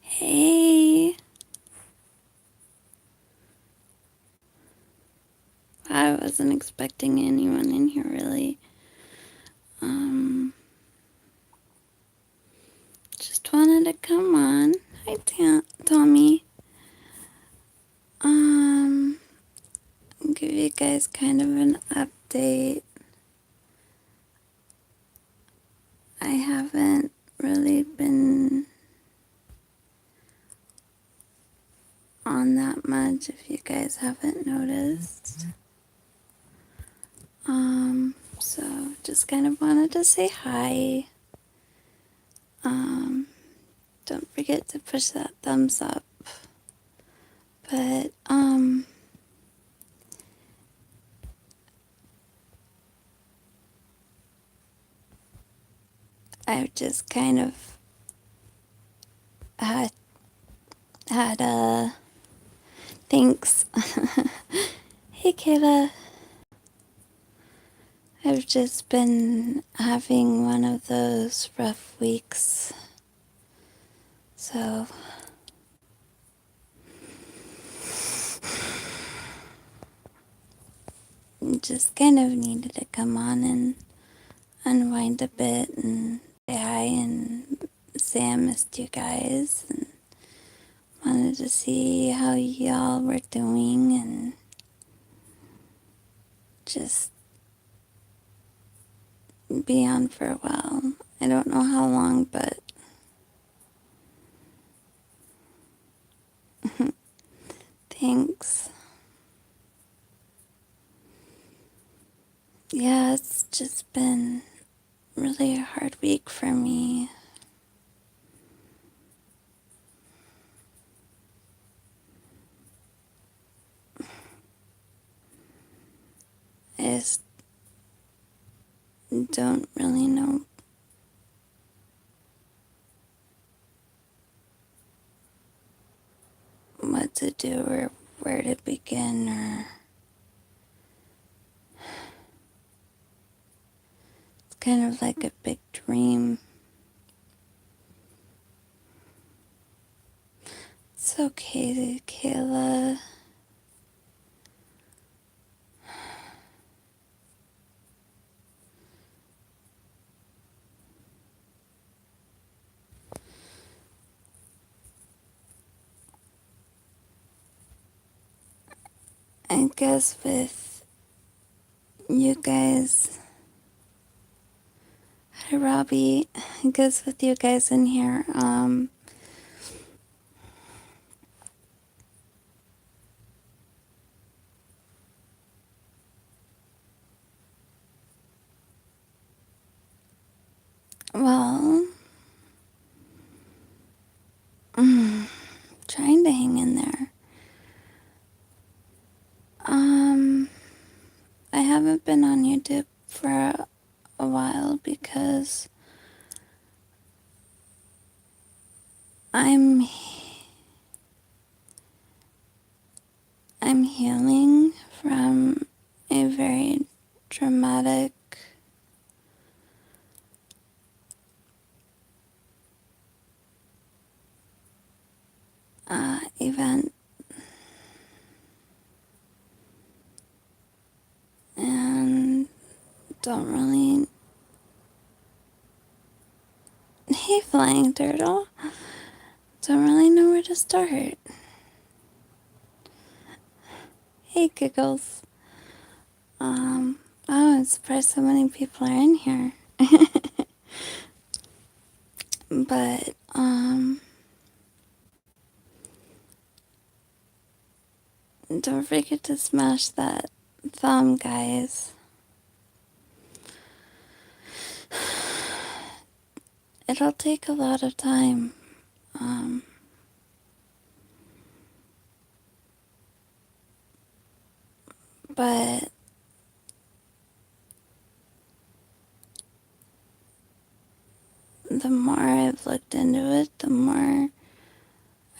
Hey, I wasn't expecting anyone in here really. Just wanted to come on. Hi, Tommy. Give you guys kind of an update. I haven't really been on that much, if you guys haven't noticed. So just kind of wanted to say hi. Don't forget to push that thumbs up. But, I've just kind of had thanks. Hey, Kayla. I've just been having one of those rough weeks. So, just kind of needed to come on and unwind a bit and say hi and say I missed you guys and wanted to see how y'all were doing and just be on for a while. I don't know how long, but thanks. Yeah, it's just been really a hard week for me. I just don't really know what to do or where to begin or it's kind of like a big dream. It's okay, Kayla. I guess with you guys, hi Robbie, I guess with you guys in here, well, trying to hang in there. I haven't been on YouTube for a while because I'm healing from a very traumatic event, and don't really. Hey, flying turtle. Don't really know where to start. Hey, giggles. Oh, I'm surprised so many people are in here. But, don't forget to smash that thumb, guys. It'll take a lot of time. But the more I've looked into it, the more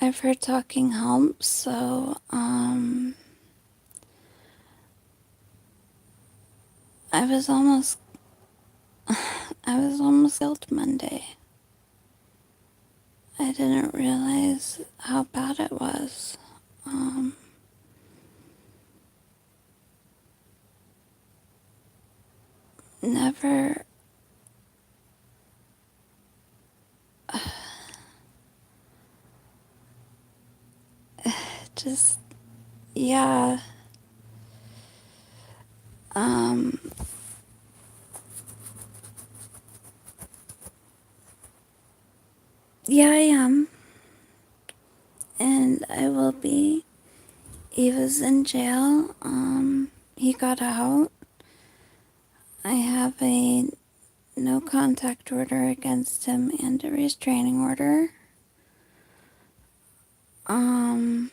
I've heard talking helps. So, I was almost I was almost killed Monday. I didn't realize how bad it was. Um, never just yeah. Um, yeah, I am, and I will be. He was in jail. He got out. I have a no contact order against him and a restraining order. Um,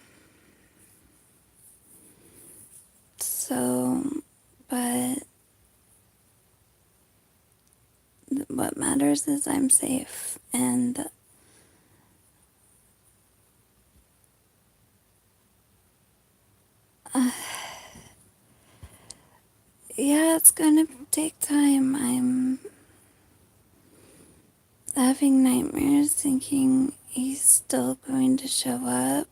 so, but what matters is I'm safe. And yeah, it's gonna take time. I'm having nightmares thinking he's still going to show up,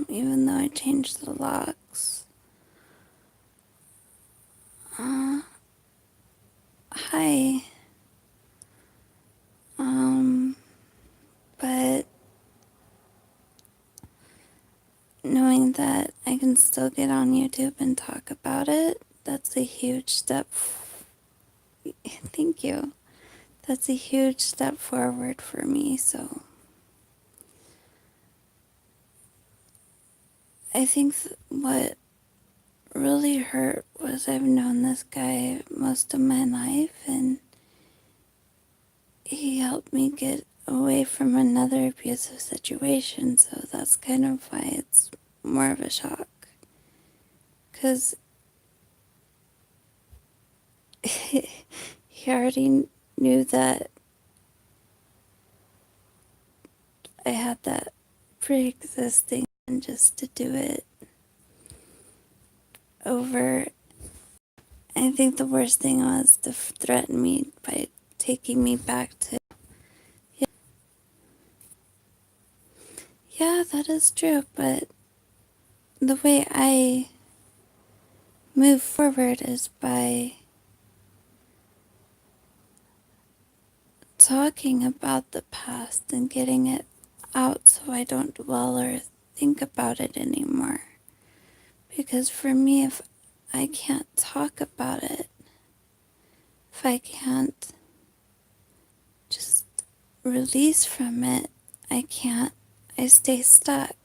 even though I changed the locks. Uh, hi. Um, but knowing that I can still get on YouTube and talk about it, that's a huge step. Thank you. That's a huge step forward for me. So I think what really hurt was I've known this guy most of my life, and he helped me get away from another abusive situation. So that's kind of why it's more of a shock. Because he already knew that I had that pre existing, and just to do it over. I think the worst thing was to threaten me by taking me back to. Yeah, that is true, but the way I move forward is by talking about the past and getting it out so I don't dwell or think about it anymore. Because for me, if I can't talk about it, if I can't just release from it, I can't, I stay stuck.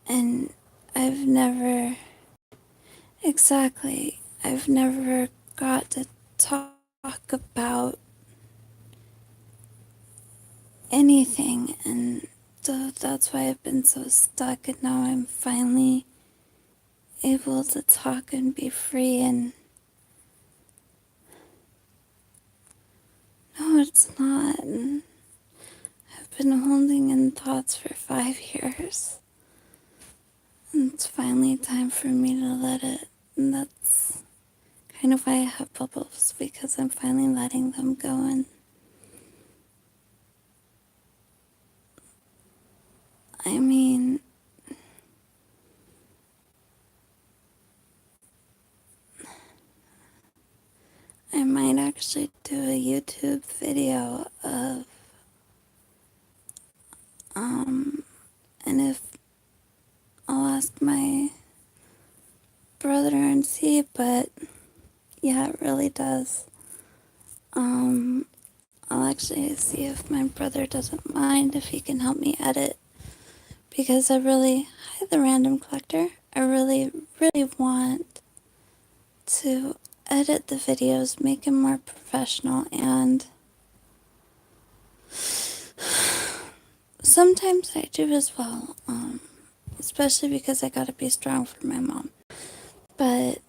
And I've never, exactly, I've never got to talk about anything, and so that's why I've been so stuck, and now I'm finally able to talk and be free. And no, it's not. And I've been holding in thoughts for 5 years, and it's finally time for me to let it. And that's kind of why I have bubbles, because I'm finally letting them go. And I mean, I might actually do a YouTube video of, and if I'll ask my brother and see, but yeah, it really does. I'll actually see if my brother doesn't mind if he can help me edit, because hi, the random collector, I really want to edit the videos, make them more professional, and sometimes I do as well, especially because I gotta be strong for my mom. But,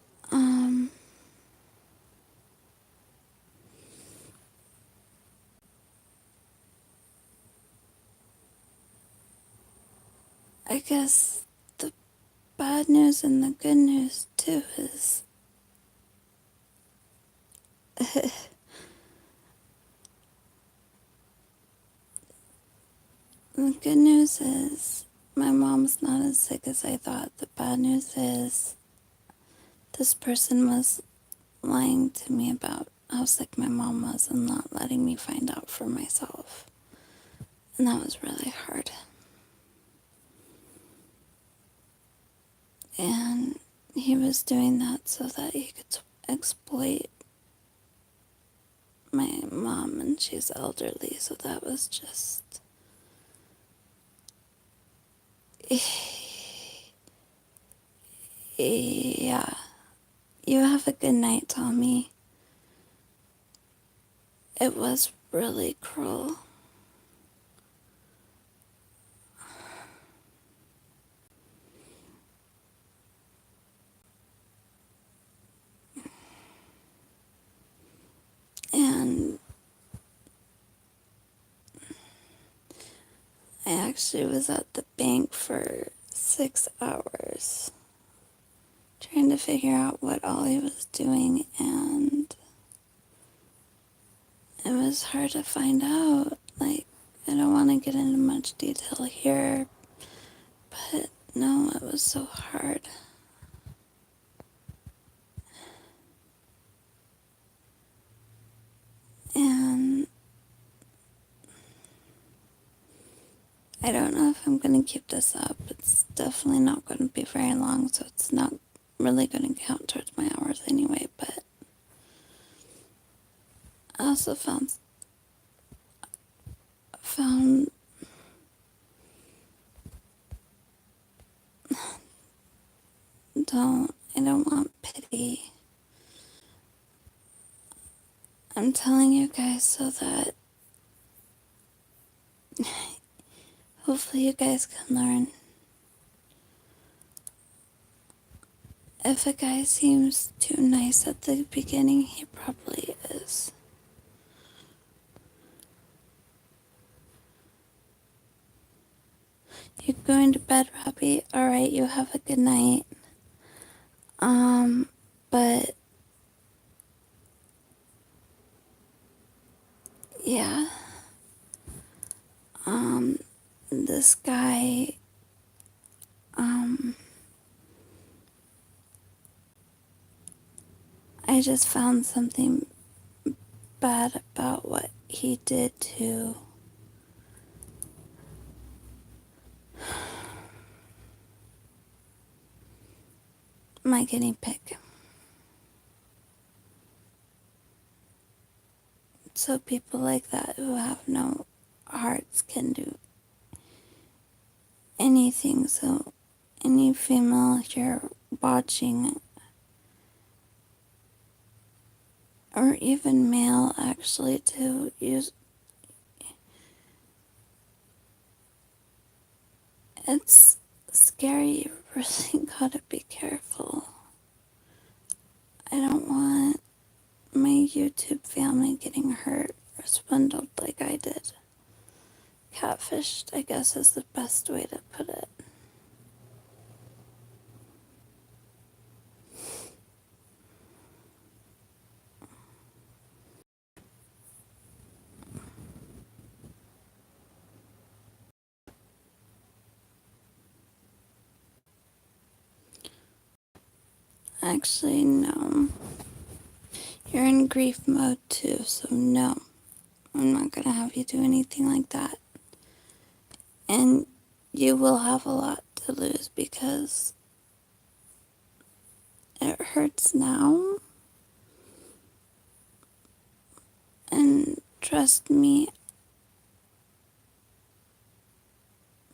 I guess the bad news and the good news too is the good news is my mom's not as sick as I thought. The bad news is this person was lying to me about how sick my mom was and not letting me find out for myself. And that was really hard. And he was doing that so that he could exploit my mom, and she's elderly, so that was just... Yeah. You have a good night, Tommy. It was really cruel. And I actually was at the bank for 6 hours trying to figure out what Ollie was doing, and it was hard to find out. Like, I don't want to get into much detail here, but no, it was so hard. And I don't know if I'm going to keep this up. It's definitely not going to be very long, so it's not really going to count towards my hours anyway, but I also found I don't want pity. I'm telling you guys so that hopefully you guys can learn. If a guy seems too nice at the beginning, he probably is. You're going to bed, Robbie? Alright, you have a good night. But yeah. This guy, I just found something bad about what he did to my guinea pig. So people like that who have no hearts can do anything. So any female you're watching, or even male actually, to use, it's scary. You really gotta be careful. I don't want my YouTube family getting hurt or swindled like I did. Catfished, I guess, is the best way to put it. Actually, no. You're in grief mode too, so no. I'm not gonna have you do anything like that. And you will have a lot to lose because it hurts now. And trust me,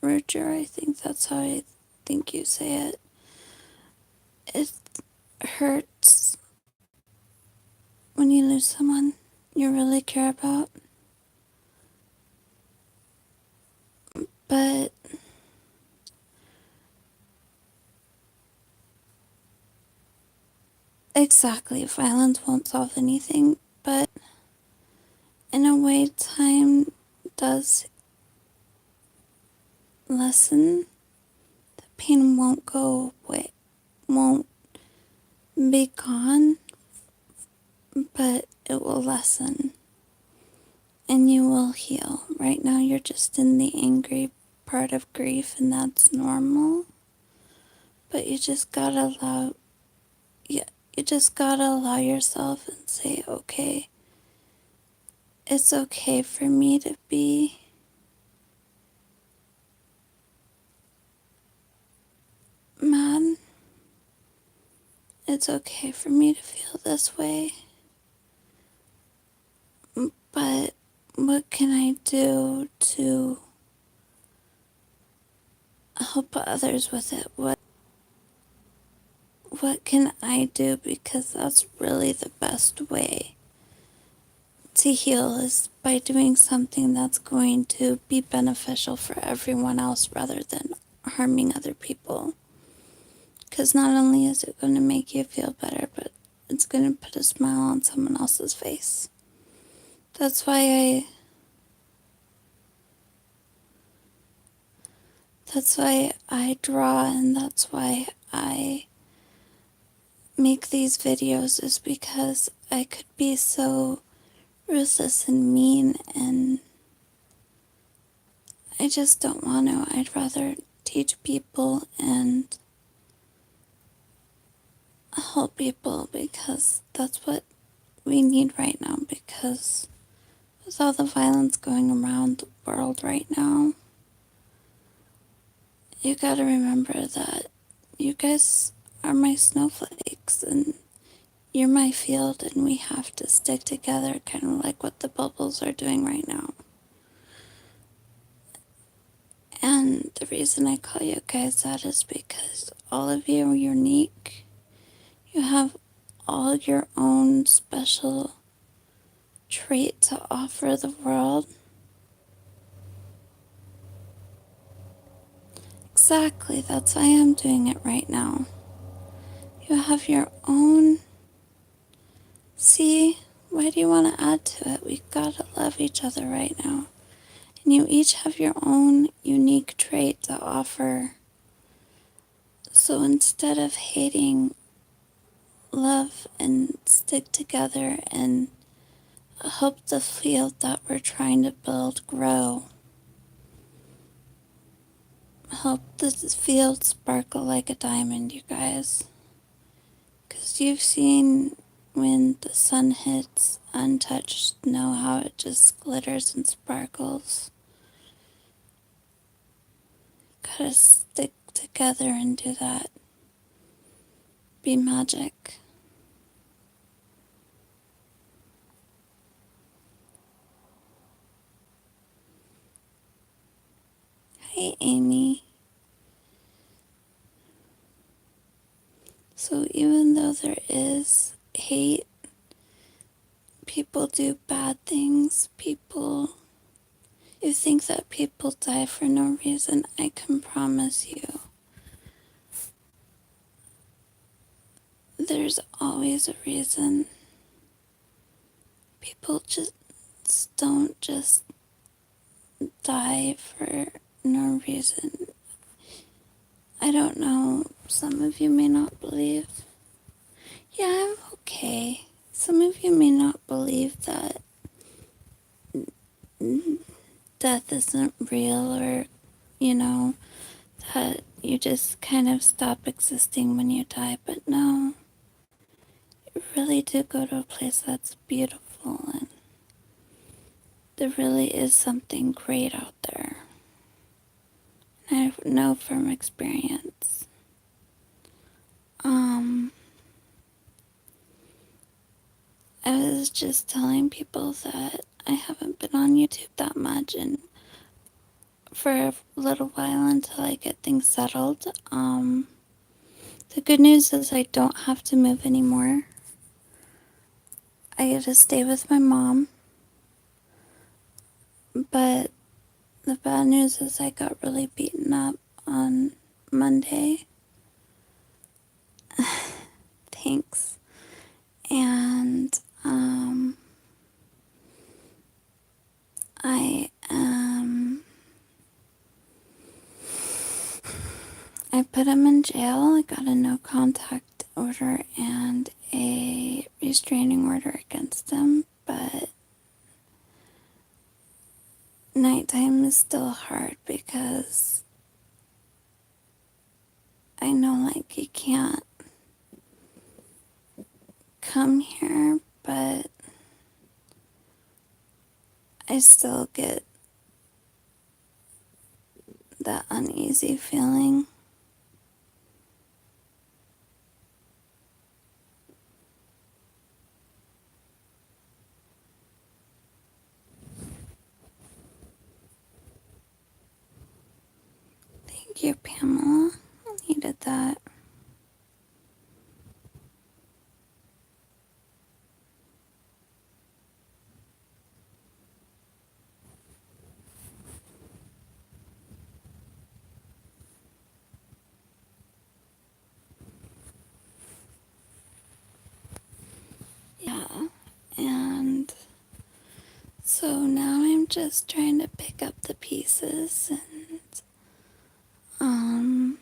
Roger, I think that's how I think you say it. It hurts when you lose someone you really care about. But exactly, violence won't solve anything, but in a way, time does lessen the pain won't go away, won't be gone, but it will lessen and you will heal. Right now, you're just in the angry part of grief, and that's normal. But you just gotta allow, yeah, you just gotta allow yourself and say, okay, it's okay for me to be mad. It's okay for me to feel this way. But what can I do to help others with it? What can I do? Because that's really the best way to heal, is by doing something that's going to be beneficial for everyone else rather than harming other people. Because not only is it going to make you feel better, but it's going to put a smile on someone else's face. That's why I draw, and that's why I make these videos, is because I could be so ruthless and mean, and I just don't want to. I'd rather teach people and help people, because that's what we need right now. Because with all the violence going around the world right now, you gotta remember that you guys are my snowflakes and you're my field, and we have to stick together, kind of like what the bubbles are doing right now. And the reason I call you guys that is because all of you are unique. You have all your own special trait to offer the world. Exactly, that's why I'm doing it right now. You have your own. See, why do you want to add to it? We gotta love each other right now. And you each have your own unique trait to offer. So instead of hating, love and stick together and help the field that we're trying to build grow. Help the field sparkle like a diamond, you guys. Because you've seen when the sun hits untouched snow, how it just glitters and sparkles. Gotta stick together and do that. Be magic. Hi, Amy. So even though there is hate, people do bad things, you think that people die for no reason. I can promise you, there's always a reason. People just don't just die for no reason. I don't know, some of you may not believe. Yeah, I'm okay. Some of you may not believe that death isn't real, or, you know, that you just kind of stop existing when you die. But no, you really do go to a place that's beautiful, and there really is something great out there. And I know from experience. I was just telling people that I haven't been on YouTube that much, and for a little while until I get things settled. The good news is I don't have to move anymore. I get to stay with my mom. But the bad news is I got really beaten up on Monday. Thanks. And I in jail. I got a no contact order and a restraining order against him, but nighttime is still hard because I know like he can't come here, but I still get that uneasy feeling. Thank you, Pamela. I needed that. Yeah, and so now I'm just trying to pick up the pieces and um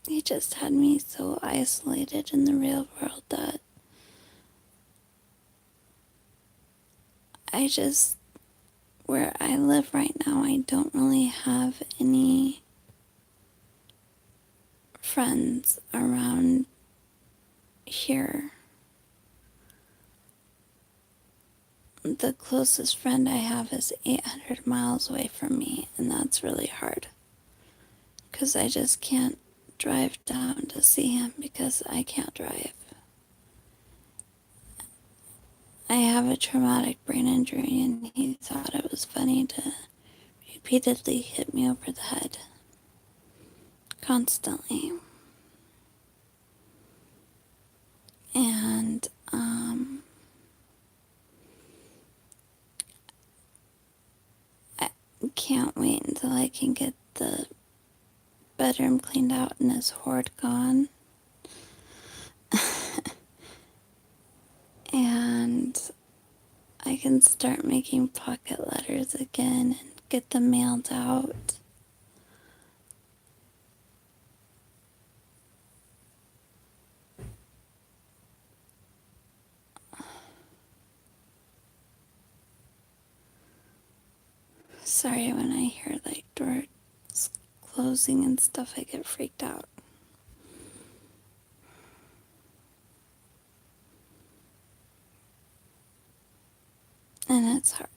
he just had me so isolated in the real world that I just, where I live right now, I don't really have any friends around here. The closest friend I have is 800 miles away from me, and that's really hard because I just can't drive down to see him because I can't drive. I have a traumatic brain injury, and he thought it was funny to repeatedly hit me over the head constantly. And I can't wait until I can get the bedroom cleaned out and his hoard gone. And I can start making pocket letters again and get them mailed out. Sorry, when I hear like doors closing and stuff, I get freaked out. And it's hard.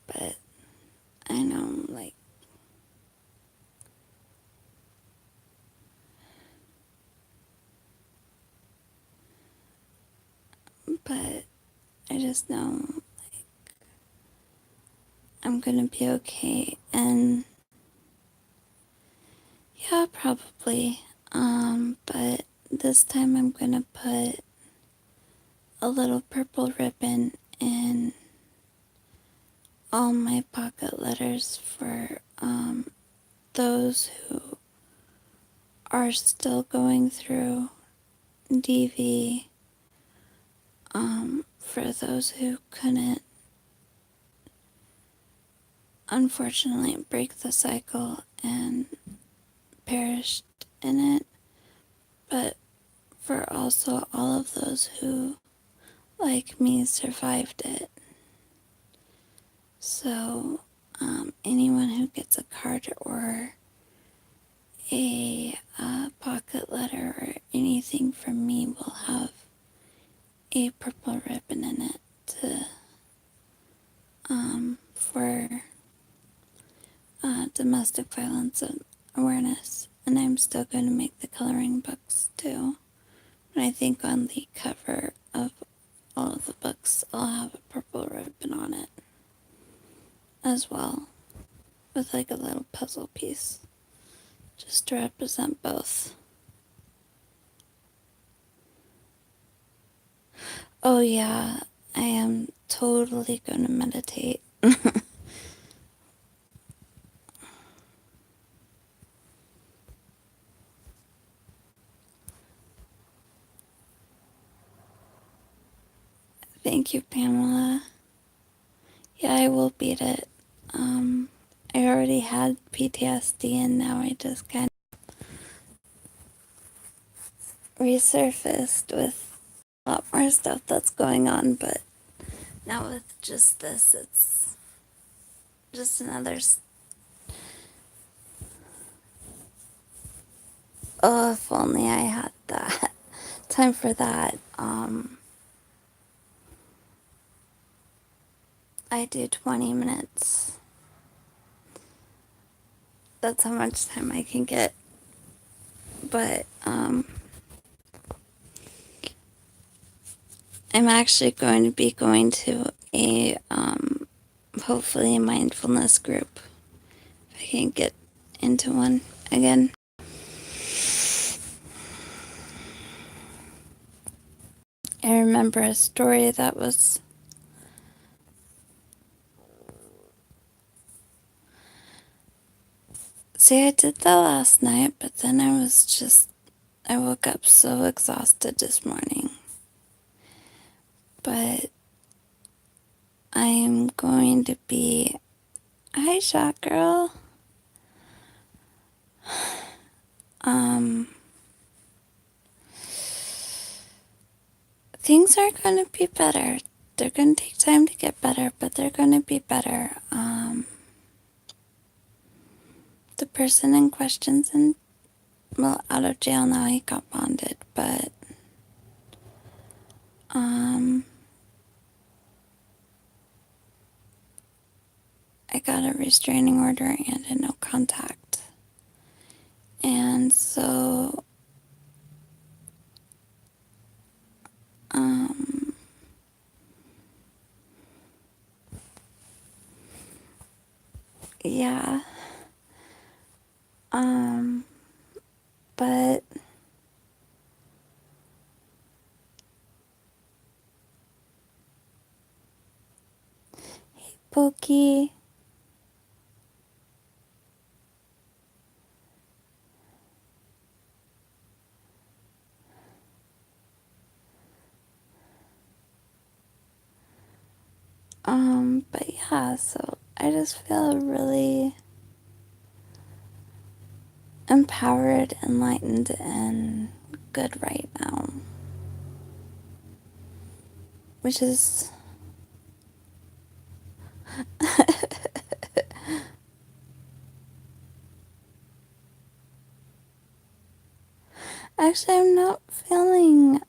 But I know, like, but I just know I'm gonna be okay. And yeah, probably. But this time I'm gonna put a little purple ribbon in all my pocket letters for those who are still going through DV, for those who couldn't unfortunately break the cycle and perished in it, but for also all of those who, like me, survived it. So, anyone who gets a card or a pocket letter or anything from me will have a purple ribbon in it to for domestic violence awareness. And I'm still going to make the coloring books too. And I think on the cover of all of the books, I'll have a purple ribbon on it as well, with like a little puzzle piece, just to represent both. Oh yeah, I am totally gonna meditate. Thank you, Pamela. Yeah, I will beat it. I already had PTSD and now I just kind of resurfaced with a lot more stuff that's going on, but now with just this, it's just another. Oh, if only I had that time for that. I do 20 minutes. That's how much time I can get. But I'm actually going to be going to a hopefully a mindfulness group. If I can get into one again. I remember a story that was see, I did that last night, but then I woke up so exhausted this morning. But I am going to be, hi, Shot Girl. Things are going to be better. They're going to take time to get better, but they're going to be better. The person in question's out of jail now. He got bonded, but I got a restraining order and a no contact. And so, yeah. But Pokey, but yeah, so I just feel really empowered, enlightened, and good right now. Which is actually, I'm not really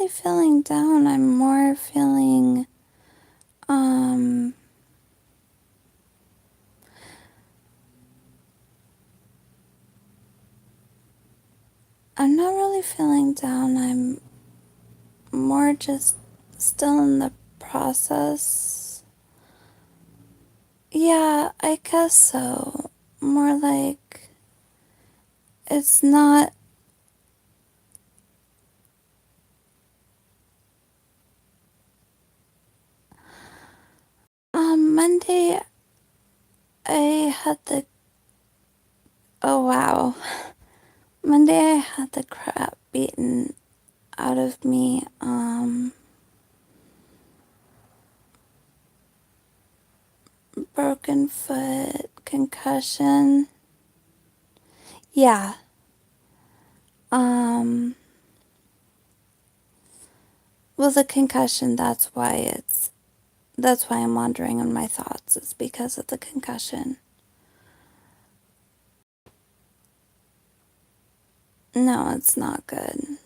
feeling down. I'm more feeling, I'm not really feeling down. I'm more just still in the process. Yeah, I guess so. More like it's not. Monday I had the. Oh wow. Monday I had the crap beaten out of me. Broken foot, concussion. Yeah. Well, the concussion, that's why I'm wandering in my thoughts, is because of the concussion. No, it's not good.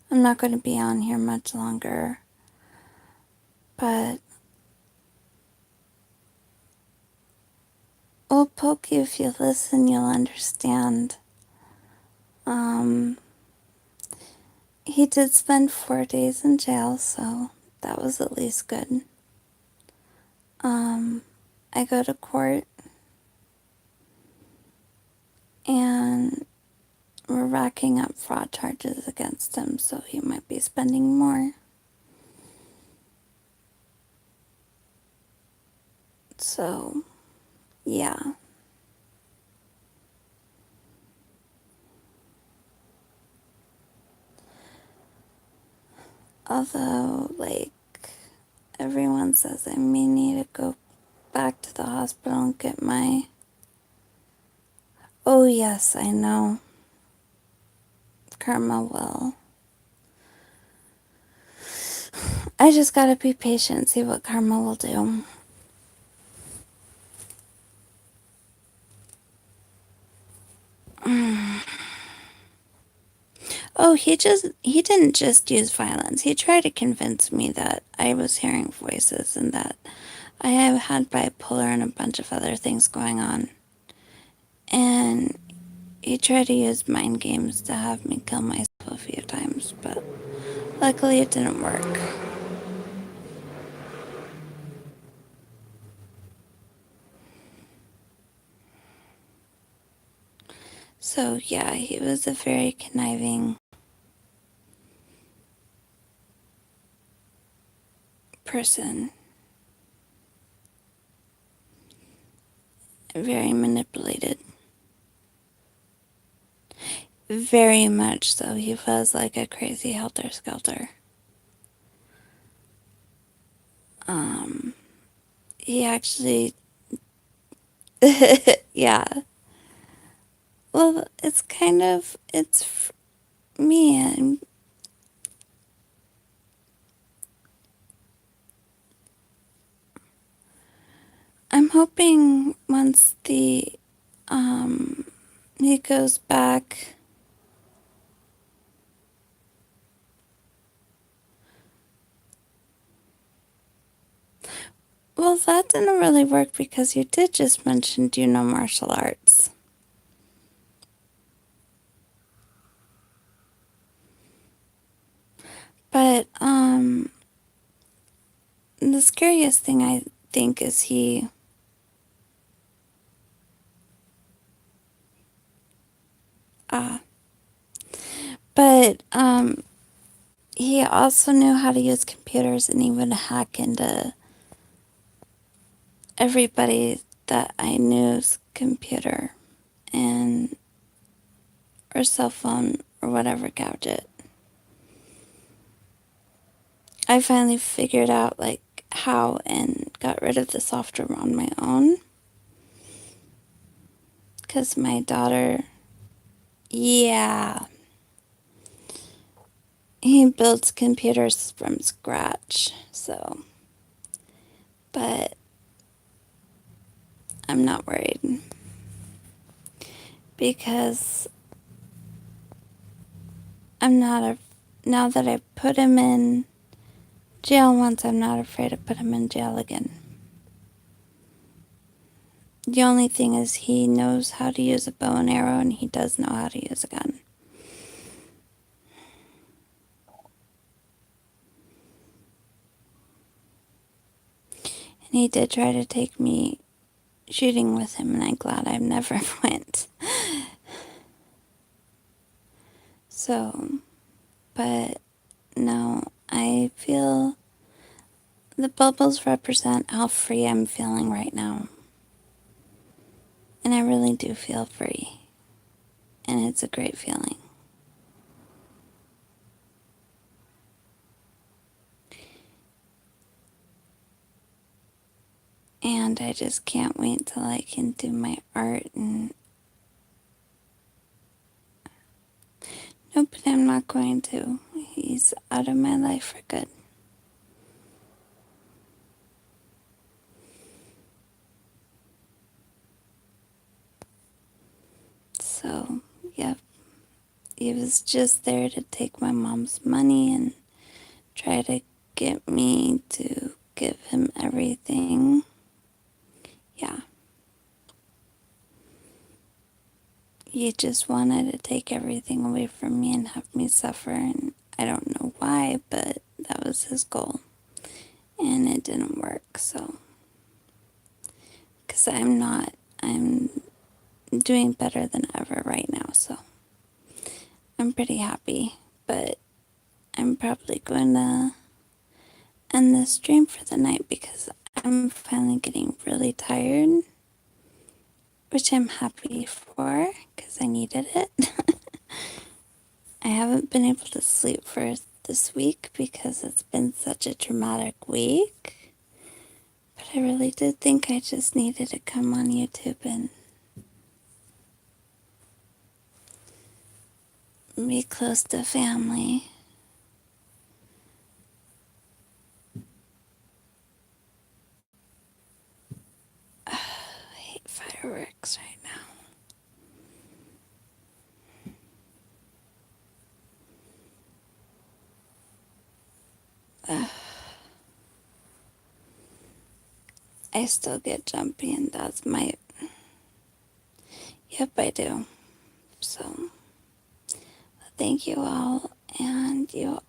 I'm not going to be on here much longer. But, well, Pokey, if you listen, you'll understand. He did spend 4 days in jail, so that was at least good. I go to court and we're racking up fraud charges against him, so he might be spending more. So, yeah. Although, like, everyone says I may need to go back to the hospital and get my... Oh, yes, I know. Karma will. I just gotta be patient, see what karma will do. Oh, he didn't just use violence. He tried to convince me that I was hearing voices and that I have had bipolar and a bunch of other things going on. And he tried to use mind games to have me kill myself a few times, but luckily it didn't work. So yeah, he was a very conniving person. Very manipulated. Very much so. He was like a crazy helter-skelter. He actually... Yeah. Well, it's me. I'm hoping once he goes back... Well, that didn't really work because you did just mention, do you know martial arts? But, the scariest thing I think is he... But, he also knew how to use computers and even hack into everybody that I knew's computer and or cell phone or whatever gadget. I finally figured out like how and got rid of the software on my own. Because my daughter, yeah, he builds computers from scratch. So, but I'm not worried because I'm not a, now that I put him in jail once, I'm not afraid to put him in jail again. The only thing is he knows how to use a bow and arrow and he does know how to use a gun. And he did try to take me shooting with him and I'm glad I never went. So, but no, I feel the bubbles represent how free I'm feeling right now. And I really do feel free. And it's a great feeling. And I just can't wait till I can do my art and... Nope, but I'm not going to. He's out of my life for good. So, yep. He was just there to take my mom's money and try to get me to give him everything. Yeah. He just wanted to take everything away from me and have me suffer, and I don't know why, but that was his goal. And it didn't work, so. Because I'm doing better than ever right now, so. I'm pretty happy, but I'm probably going to end this stream for the night because I'm finally getting really tired, which I'm happy for because I needed it. I haven't been able to sleep for this week because it's been such a dramatic week. But I really did think I just needed to come on YouTube and be close to family. I hate fireworks right now. I still get jumpy, and that's my. Yep, I do. So, thank you all, and you